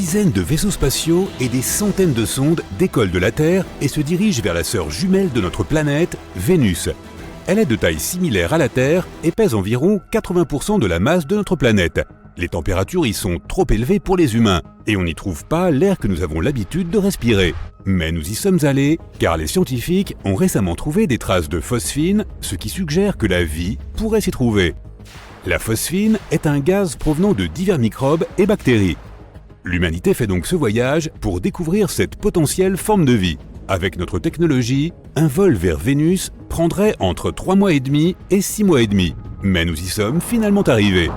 dizaines de vaisseaux spatiaux et des centaines de sondes décollent de la Terre et se dirigent vers la sœur jumelle de notre planète, Vénus. Elle est de taille similaire à la Terre et pèse environ 80% de la masse de notre planète. Les températures y sont trop élevées pour les humains et on n'y trouve pas l'air que nous avons l'habitude de respirer. Mais nous y sommes allés car les scientifiques ont récemment trouvé des traces de phosphine, ce qui suggère que la vie pourrait s'y trouver. La phosphine est un gaz provenant de divers microbes et bactéries. L'humanité fait donc ce voyage pour découvrir cette potentielle forme de vie. Avec notre technologie, un vol vers Vénus prendrait entre 3 mois et demi et 6 mois et demi. Mais nous y sommes finalement arrivés.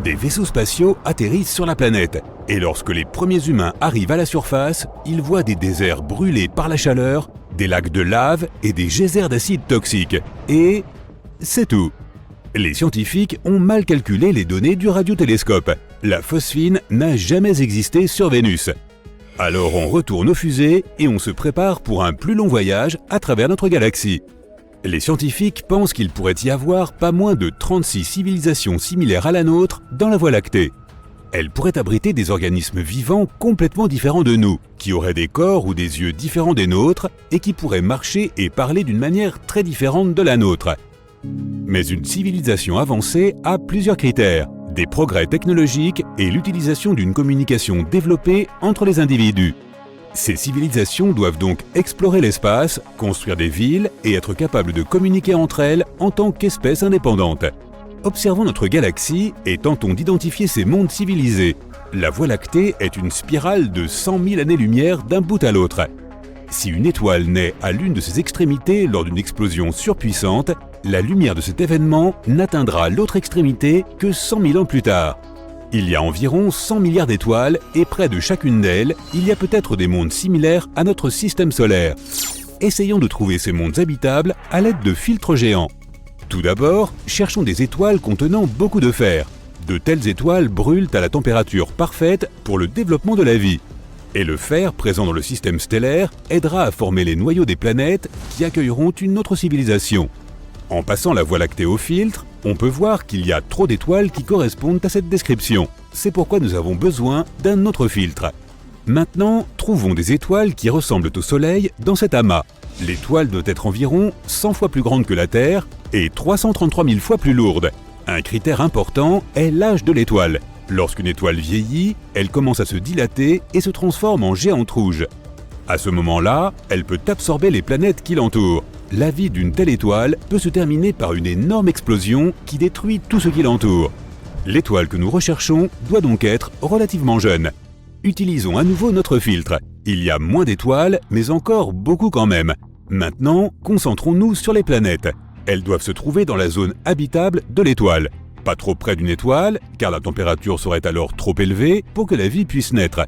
Des vaisseaux spatiaux atterrissent sur la planète. Et lorsque les premiers humains arrivent à la surface, ils voient des déserts brûlés par la chaleur, des lacs de lave et des geysers d'acide toxique. Et c'est tout. Les scientifiques ont mal calculé les données du radiotélescope. La phosphine n'a jamais existé sur Vénus. Alors on retourne aux fusées et on se prépare pour un plus long voyage à travers notre galaxie. Les scientifiques pensent qu'il pourrait y avoir pas moins de 36 civilisations similaires à la nôtre dans la Voie lactée. Elles pourraient abriter des organismes vivants complètement différents de nous, qui auraient des corps ou des yeux différents des nôtres et qui pourraient marcher et parler d'une manière très différente de la nôtre. Mais une civilisation avancée a plusieurs critères, des progrès technologiques et l'utilisation d'une communication développée entre les individus. Ces civilisations doivent donc explorer l'espace, construire des villes et être capables de communiquer entre elles en tant qu'espèces indépendantes. Observons notre galaxie et tentons d'identifier ces mondes civilisés. La Voie lactée est une spirale de 100 000 années-lumière d'un bout à l'autre. Si une étoile naît à l'une de ses extrémités lors d'une explosion surpuissante, la lumière de cet événement n'atteindra l'autre extrémité que 100 000 ans plus tard. Il y a environ 100 milliards d'étoiles et près de chacune d'elles, il y a peut-être des mondes similaires à notre système solaire. Essayons de trouver ces mondes habitables à l'aide de filtres géants. Tout d'abord, cherchons des étoiles contenant beaucoup de fer. De telles étoiles brûlent à la température parfaite pour le développement de la vie. Et le fer présent dans le système stellaire aidera à former les noyaux des planètes qui accueilleront une autre civilisation. En passant la Voie lactée au filtre, on peut voir qu'il y a trop d'étoiles qui correspondent à cette description. C'est pourquoi nous avons besoin d'un autre filtre. Maintenant, trouvons des étoiles qui ressemblent au Soleil dans cet amas. L'étoile doit être environ 100 fois plus grande que la Terre et 333 000 fois plus lourde. Un critère important est l'âge de l'étoile. Lorsqu'une étoile vieillit, elle commence à se dilater et se transforme en géante rouge. À ce moment-là, elle peut absorber les planètes qui l'entourent. La vie d'une telle étoile peut se terminer par une énorme explosion qui détruit tout ce qui l'entoure. L'étoile que nous recherchons doit donc être relativement jeune. Utilisons à nouveau notre filtre. Il y a moins d'étoiles, mais encore beaucoup quand même. Maintenant, concentrons-nous sur les planètes. Elles doivent se trouver dans la zone habitable de l'étoile. Pas trop près d'une étoile, car la température serait alors trop élevée pour que la vie puisse naître.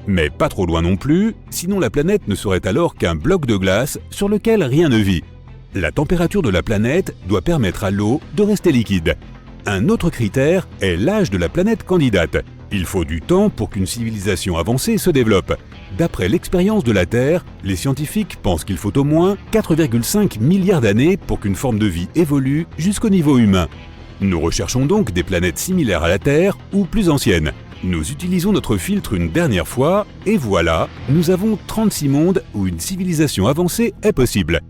Mais pas trop loin non plus, sinon la planète ne serait alors qu'un bloc de glace sur lequel rien ne vit. La température de la planète doit permettre à l'eau de rester liquide. Un autre critère est l'âge de la planète candidate. Il faut du temps pour qu'une civilisation avancée se développe. D'après l'expérience de la Terre, les scientifiques pensent qu'il faut au moins 4,5 milliards d'années pour qu'une forme de vie évolue jusqu'au niveau humain. Nous recherchons donc des planètes similaires à la Terre ou plus anciennes. Nous utilisons notre filtre une dernière fois et voilà, nous avons 36 mondes où une civilisation avancée est possible.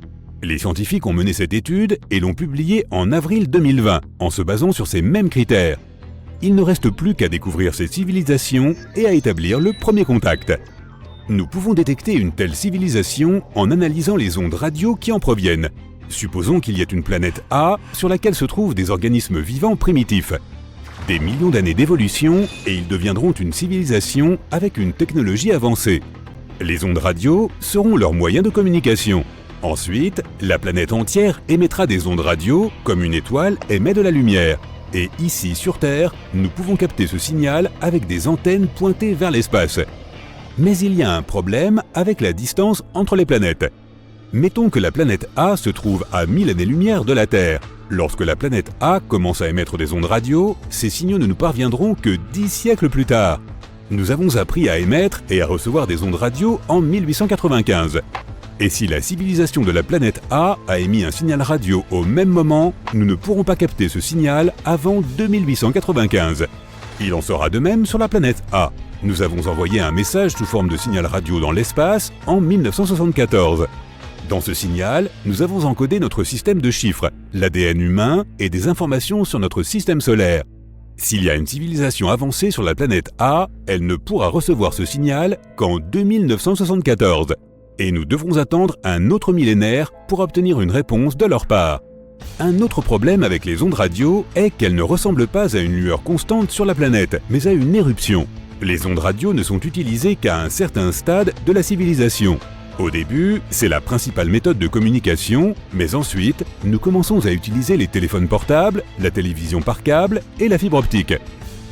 Les scientifiques ont mené cette étude et l'ont publiée en avril 2020 en se basant sur ces mêmes critères. Il ne reste plus qu'à découvrir ces civilisations et à établir le premier contact. Nous pouvons détecter une telle civilisation en analysant les ondes radio qui en proviennent. Supposons qu'il y ait une planète A sur laquelle se trouvent des organismes vivants primitifs. Des millions d'années d'évolution et ils deviendront une civilisation avec une technologie avancée. Les ondes radio seront leur moyen de communication. Ensuite, la planète entière émettra des ondes radio comme une étoile émet de la lumière. Et ici, sur Terre, nous pouvons capter ce signal avec des antennes pointées vers l'espace. Mais il y a un problème avec la distance entre les planètes. Mettons que la planète A se trouve à 1000 années-lumière de la Terre. Lorsque la planète A commence à émettre des ondes radio, ces signaux ne nous parviendront que 10 siècles plus tard. Nous avons appris à émettre et à recevoir des ondes radio en 1895. Et si la civilisation de la planète A a émis un signal radio au même moment, nous ne pourrons pas capter ce signal avant 2895. Il en sera de même sur la planète A. Nous avons envoyé un message sous forme de signal radio dans l'espace en 1974. Dans ce signal, nous avons encodé notre système de chiffres, l'ADN humain et des informations sur notre système solaire. S'il y a une civilisation avancée sur la planète A, elle ne pourra recevoir ce signal qu'en 2974. Et nous devrons attendre un autre millénaire pour obtenir une réponse de leur part. Un autre problème avec les ondes radio est qu'elles ne ressemblent pas à une lueur constante sur la planète, mais à une éruption. Les ondes radio ne sont utilisées qu'à un certain stade de la civilisation. Au début, c'est la principale méthode de communication, mais ensuite, nous commençons à utiliser les téléphones portables, la télévision par câble et la fibre optique.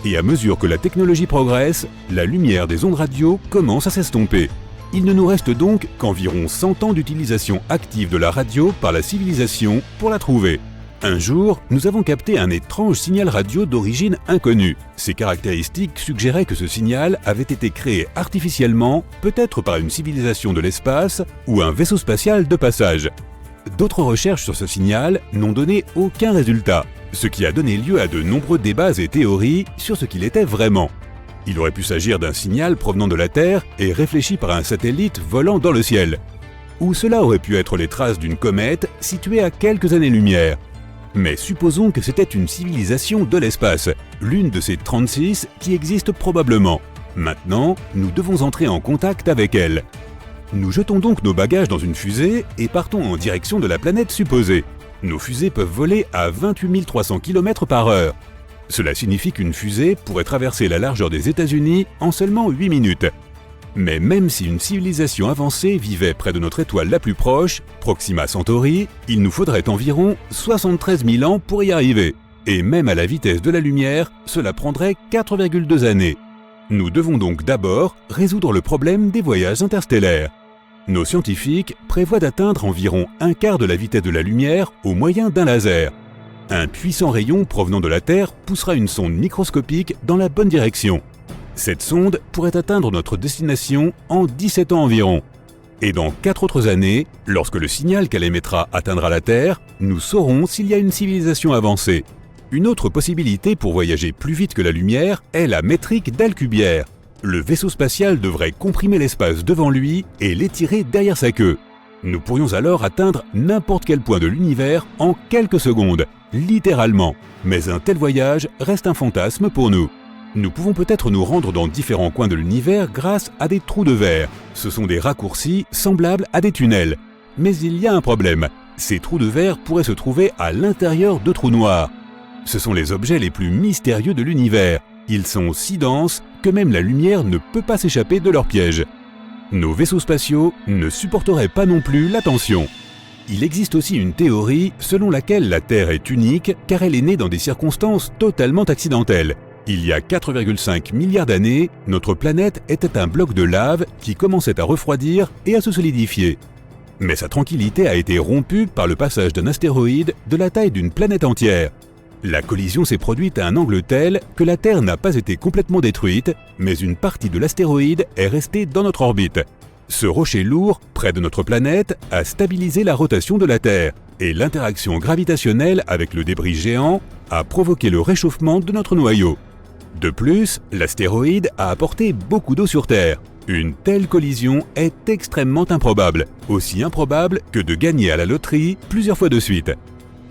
Et à mesure que la technologie progresse, la lumière des ondes radio commence à s'estomper. Il ne nous reste donc qu'environ 100 ans d'utilisation active de la radio par la civilisation pour la trouver. Un jour, nous avons capté un étrange signal radio d'origine inconnue. Ses caractéristiques suggéraient que ce signal avait été créé artificiellement, peut-être par une civilisation de l'espace ou un vaisseau spatial de passage. D'autres recherches sur ce signal n'ont donné aucun résultat, ce qui a donné lieu à de nombreux débats et théories sur ce qu'il était vraiment. Il aurait pu s'agir d'un signal provenant de la Terre et réfléchi par un satellite volant dans le ciel. Ou cela aurait pu être les traces d'une comète située à quelques années-lumière. Mais supposons que c'était une civilisation de l'espace, l'une de ces 36 qui existent probablement. Maintenant, nous devons entrer en contact avec elle. Nous jetons donc nos bagages dans une fusée et partons en direction de la planète supposée. Nos fusées peuvent voler à 28 300 km/h. Cela signifie qu'une fusée pourrait traverser la largeur des États-Unis en seulement 8 minutes. Mais même si une civilisation avancée vivait près de notre étoile la plus proche, Proxima Centauri, il nous faudrait environ 73 000 ans pour y arriver. Et même à la vitesse de la lumière, cela prendrait 4,2 années. Nous devons donc d'abord résoudre le problème des voyages interstellaires. Nos scientifiques prévoient d'atteindre environ un quart de la vitesse de la lumière au moyen d'un laser. Un puissant rayon provenant de la Terre poussera une sonde microscopique dans la bonne direction. Cette sonde pourrait atteindre notre destination en 17 ans environ. Et dans 4 autres années, lorsque le signal qu'elle émettra atteindra la Terre, nous saurons s'il y a une civilisation avancée. Une autre possibilité pour voyager plus vite que la lumière est la métrique d'Alcubierre. Le vaisseau spatial devrait comprimer l'espace devant lui et l'étirer derrière sa queue. Nous pourrions alors atteindre n'importe quel point de l'univers en quelques secondes, littéralement. Mais un tel voyage reste un fantasme pour nous. Nous pouvons peut-être nous rendre dans différents coins de l'univers grâce à des trous de verre. Ce sont des raccourcis semblables à des tunnels. Mais il y a un problème. Ces trous de verre pourraient se trouver à l'intérieur de trous noirs. Ce sont les objets les plus mystérieux de l'univers. Ils sont si denses que même la lumière ne peut pas s'échapper de leur piège. Nos vaisseaux spatiaux ne supporteraient pas non plus la tension. Il existe aussi une théorie selon laquelle la Terre est unique car elle est née dans des circonstances totalement accidentelles. Il y a 4,5 milliards d'années, notre planète était un bloc de lave qui commençait à refroidir et à se solidifier. Mais sa tranquillité a été rompue par le passage d'un astéroïde de la taille d'une planète entière. La collision s'est produite à un angle tel que la Terre n'a pas été complètement détruite, mais une partie de l'astéroïde est restée dans notre orbite. Ce rocher lourd, près de notre planète, a stabilisé la rotation de la Terre, et l'interaction gravitationnelle avec le débris géant a provoqué le réchauffement de notre noyau. De plus, l'astéroïde a apporté beaucoup d'eau sur Terre. Une telle collision est extrêmement improbable, aussi improbable que de gagner à la loterie plusieurs fois de suite.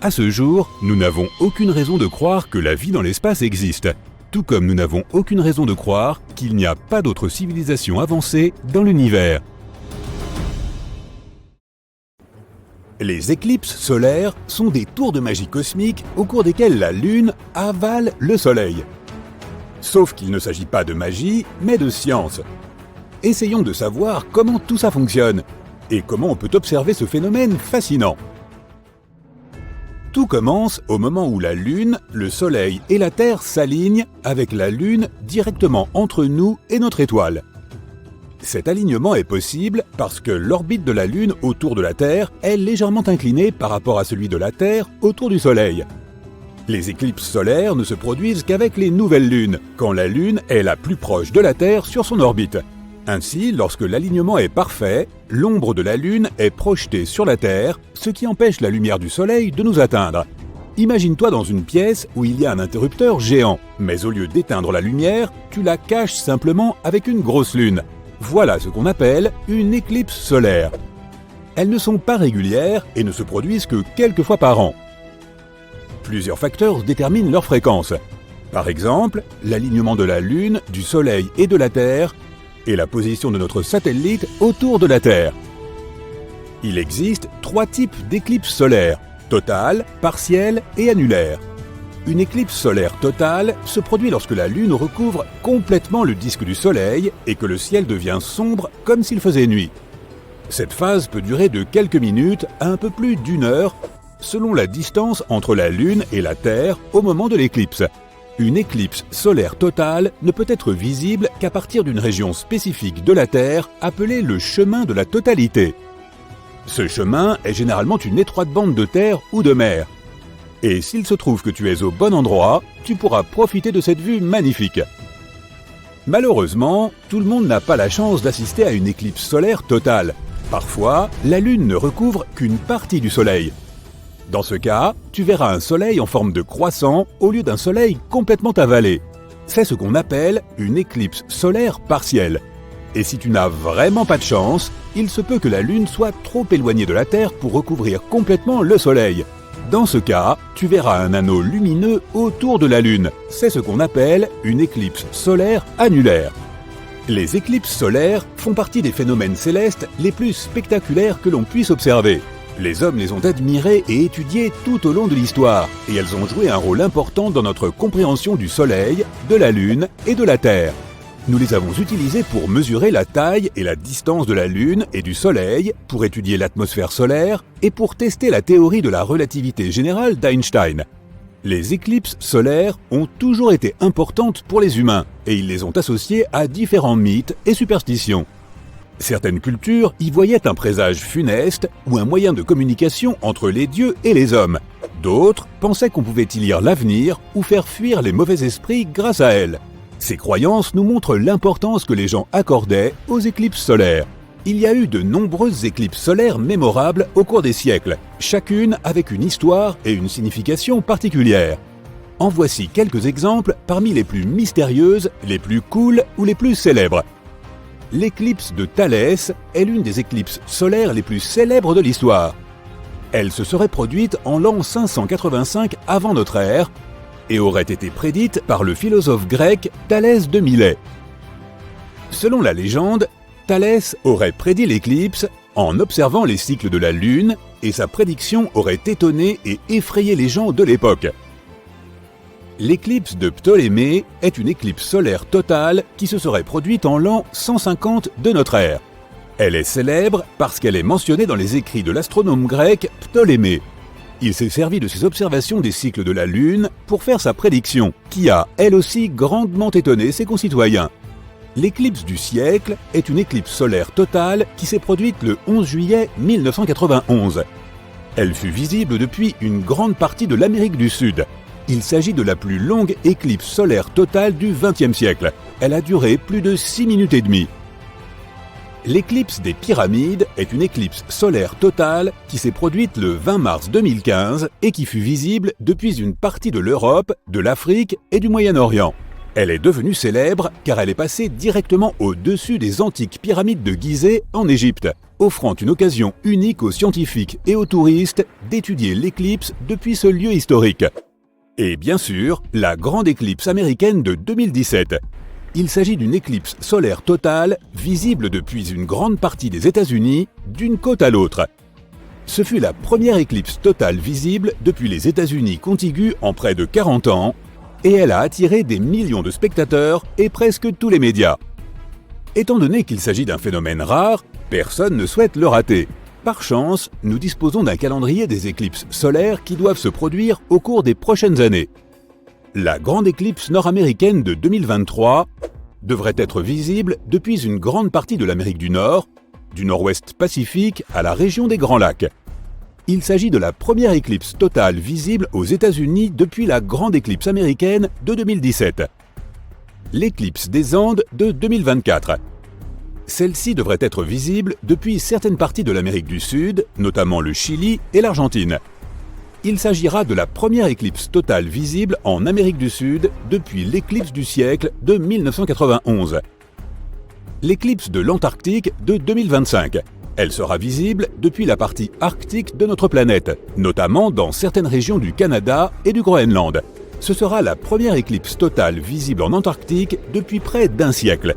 À ce jour, nous n'avons aucune raison de croire que la vie dans l'espace existe, tout comme nous n'avons aucune raison de croire qu'il n'y a pas d'autres civilisations avancées dans l'univers. Les éclipses solaires sont des tours de magie cosmique au cours desquelles la Lune avale le Soleil. Sauf qu'il ne s'agit pas de magie, mais de science. Essayons de savoir comment tout ça fonctionne, et comment on peut observer ce phénomène fascinant. Tout commence au moment où la Lune, le Soleil et la Terre s'alignent avec la Lune directement entre nous et notre étoile. Cet alignement est possible parce que l'orbite de la Lune autour de la Terre est légèrement inclinée par rapport à celui de la Terre autour du Soleil. Les éclipses solaires ne se produisent qu'avec les nouvelles lunes, quand la Lune est la plus proche de la Terre sur son orbite. Ainsi, lorsque l'alignement est parfait, l'ombre de la Lune est projetée sur la Terre, ce qui empêche la lumière du Soleil de nous atteindre. Imagine-toi dans une pièce où il y a un interrupteur géant, mais au lieu d'éteindre la lumière, tu la caches simplement avec une grosse lune. Voilà ce qu'on appelle une éclipse solaire. Elles ne sont pas régulières et ne se produisent que quelques fois par an. Plusieurs facteurs déterminent leur fréquence. Par exemple, l'alignement de la Lune, du Soleil et de la Terre, et la position de notre satellite autour de la Terre. Il existe 3 types d'éclipses solaires: totale, partielle et annulaire. Une éclipse solaire totale se produit lorsque la Lune recouvre complètement le disque du Soleil et que le ciel devient sombre comme s'il faisait nuit. Cette phase peut durer de quelques minutes à un peu plus d'1 heure, selon la distance entre la Lune et la Terre au moment de l'éclipse. Une éclipse solaire totale ne peut être visible qu'à partir d'une région spécifique de la Terre appelée le chemin de la totalité. Ce chemin est généralement une étroite bande de terre ou de mer. Et s'il se trouve que tu es au bon endroit, tu pourras profiter de cette vue magnifique. Malheureusement, tout le monde n'a pas la chance d'assister à une éclipse solaire totale. Parfois, la Lune ne recouvre qu'une partie du Soleil. Dans ce cas, tu verras un Soleil en forme de croissant au lieu d'un Soleil complètement avalé. C'est ce qu'on appelle une éclipse solaire partielle. Et si tu n'as vraiment pas de chance, il se peut que la Lune soit trop éloignée de la Terre pour recouvrir complètement le Soleil. Dans ce cas, tu verras un anneau lumineux autour de la Lune. C'est ce qu'on appelle une éclipse solaire annulaire. Les éclipses solaires font partie des phénomènes célestes les plus spectaculaires que l'on puisse observer. Les hommes les ont admirées et étudiées tout au long de l'histoire, et elles ont joué un rôle important dans notre compréhension du Soleil, de la Lune et de la Terre. Nous les avons utilisés pour mesurer la taille et la distance de la Lune et du Soleil, pour étudier l'atmosphère solaire et pour tester la théorie de la relativité générale d'Einstein. Les éclipses solaires ont toujours été importantes pour les humains et ils les ont associées à différents mythes et superstitions. Certaines cultures y voyaient un présage funeste ou un moyen de communication entre les dieux et les hommes. D'autres pensaient qu'on pouvait y lire l'avenir ou faire fuir les mauvais esprits grâce à elles. Ces croyances nous montrent l'importance que les gens accordaient aux éclipses solaires. Il y a eu de nombreuses éclipses solaires mémorables au cours des siècles, chacune avec une histoire et une signification particulière. En voici quelques exemples parmi les plus mystérieuses, les plus cool ou les plus célèbres. L'éclipse de Thalès est l'une des éclipses solaires les plus célèbres de l'histoire. Elle se serait produite en l'an 585 avant notre ère, et aurait été prédite par le philosophe grec Thalès de Milet. Selon la légende, Thalès aurait prédit l'éclipse en observant les cycles de la Lune et sa prédiction aurait étonné et effrayé les gens de l'époque. L'éclipse de Ptolémée est une éclipse solaire totale qui se serait produite en l'an 150 de notre ère. Elle est célèbre parce qu'elle est mentionnée dans les écrits de l'astronome grec Ptolémée. Il s'est servi de ses observations des cycles de la Lune pour faire sa prédiction, qui a, elle aussi, grandement étonné ses concitoyens. L'éclipse du siècle est une éclipse solaire totale qui s'est produite le 11 juillet 1991. Elle fut visible depuis une grande partie de l'Amérique du Sud. Il s'agit de la plus longue éclipse solaire totale du XXe siècle. Elle a duré plus de 6 minutes et demie. L'éclipse des Pyramides est une éclipse solaire totale qui s'est produite le 20 mars 2015 et qui fut visible depuis une partie de l'Europe, de l'Afrique et du Moyen-Orient. Elle est devenue célèbre car elle est passée directement au-dessus des antiques pyramides de Gizeh en Égypte, offrant une occasion unique aux scientifiques et aux touristes d'étudier l'éclipse depuis ce lieu historique. Et bien sûr, la grande éclipse américaine de 2017. Il s'agit d'une éclipse solaire totale, visible depuis une grande partie des États-Unis, d'une côte à l'autre. Ce fut la première éclipse totale visible depuis les États-Unis contigus en près de 40 ans, et elle a attiré des millions de spectateurs et presque tous les médias. Étant donné qu'il s'agit d'un phénomène rare, personne ne souhaite le rater. Par chance, nous disposons d'un calendrier des éclipses solaires qui doivent se produire au cours des prochaines années. La grande éclipse nord-américaine de 2023 devrait être visible depuis une grande partie de l'Amérique du Nord, du Nord-Ouest Pacifique à la région des Grands Lacs. Il s'agit de la première éclipse totale visible aux États-Unis depuis la grande éclipse américaine de 2017. L'éclipse des Andes de 2024. Celle-ci devrait être visible depuis certaines parties de l'Amérique du Sud, notamment le Chili et l'Argentine. Il s'agira de la première éclipse totale visible en Amérique du Sud depuis l'éclipse du siècle de 1991. L'éclipse de l'Antarctique de 2025. Elle sera visible depuis la partie arctique de notre planète, notamment dans certaines régions du Canada et du Groenland. Ce sera la première éclipse totale visible en Antarctique depuis près d'un siècle.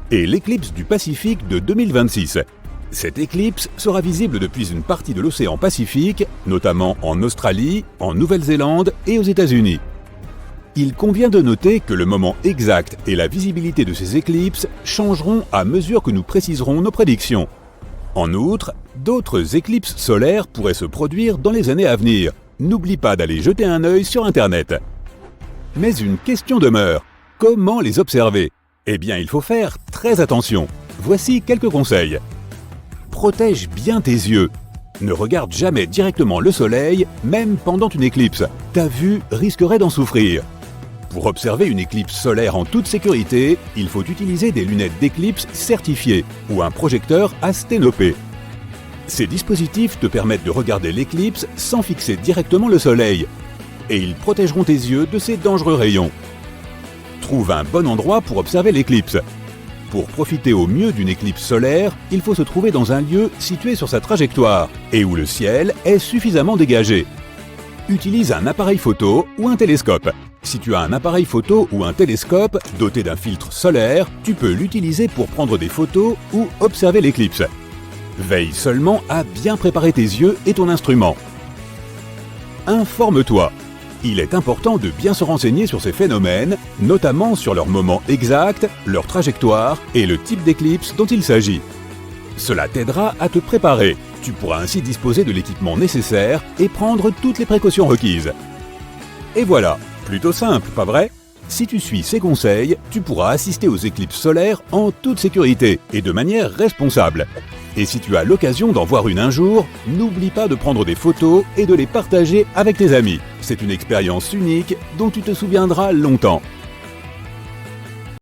Et l'éclipse du Pacifique de 2026. Cette éclipse sera visible depuis une partie de l'océan Pacifique, notamment en Australie, en Nouvelle-Zélande et aux États-Unis. Il convient de noter que le moment exact et la visibilité de ces éclipses changeront à mesure que nous préciserons nos prédictions. En outre, d'autres éclipses solaires pourraient se produire dans les années à venir. N'oublie pas d'aller jeter un œil sur Internet. Mais une question demeure. Comment les observer? Eh bien, il faut faire très attention. Voici quelques conseils. Protège bien tes yeux. Ne regarde jamais directement le soleil, même pendant une éclipse. Ta vue risquerait d'en souffrir. Pour observer une éclipse solaire en toute sécurité, il faut utiliser des lunettes d'éclipse certifiées ou un projecteur à sténopée. Ces dispositifs te permettent de regarder l'éclipse sans fixer directement le soleil. Et ils protégeront tes yeux de ces dangereux rayons. Trouve un bon endroit pour observer l'éclipse. Pour profiter au mieux d'une éclipse solaire, il faut se trouver dans un lieu situé sur sa trajectoire et où le ciel est suffisamment dégagé. Utilise un appareil photo ou un télescope. Si tu as un appareil photo ou un télescope doté d'un filtre solaire, tu peux l'utiliser pour prendre des photos ou observer l'éclipse. Veille seulement à bien préparer tes yeux et ton instrument. Informe-toi. Il est important de bien se renseigner sur ces phénomènes, notamment sur leur moment exact, leur trajectoire et le type d'éclipse dont il s'agit. Cela t'aidera à te préparer. Tu pourras ainsi disposer de l'équipement nécessaire et prendre toutes les précautions requises. Et voilà, plutôt simple, pas vrai? Si tu suis ces conseils, tu pourras assister aux éclipses solaires en toute sécurité et de manière responsable. Et si tu as l'occasion d'en voir une un jour, n'oublie pas de prendre des photos et de les partager avec tes amis. C'est une expérience unique dont tu te souviendras longtemps.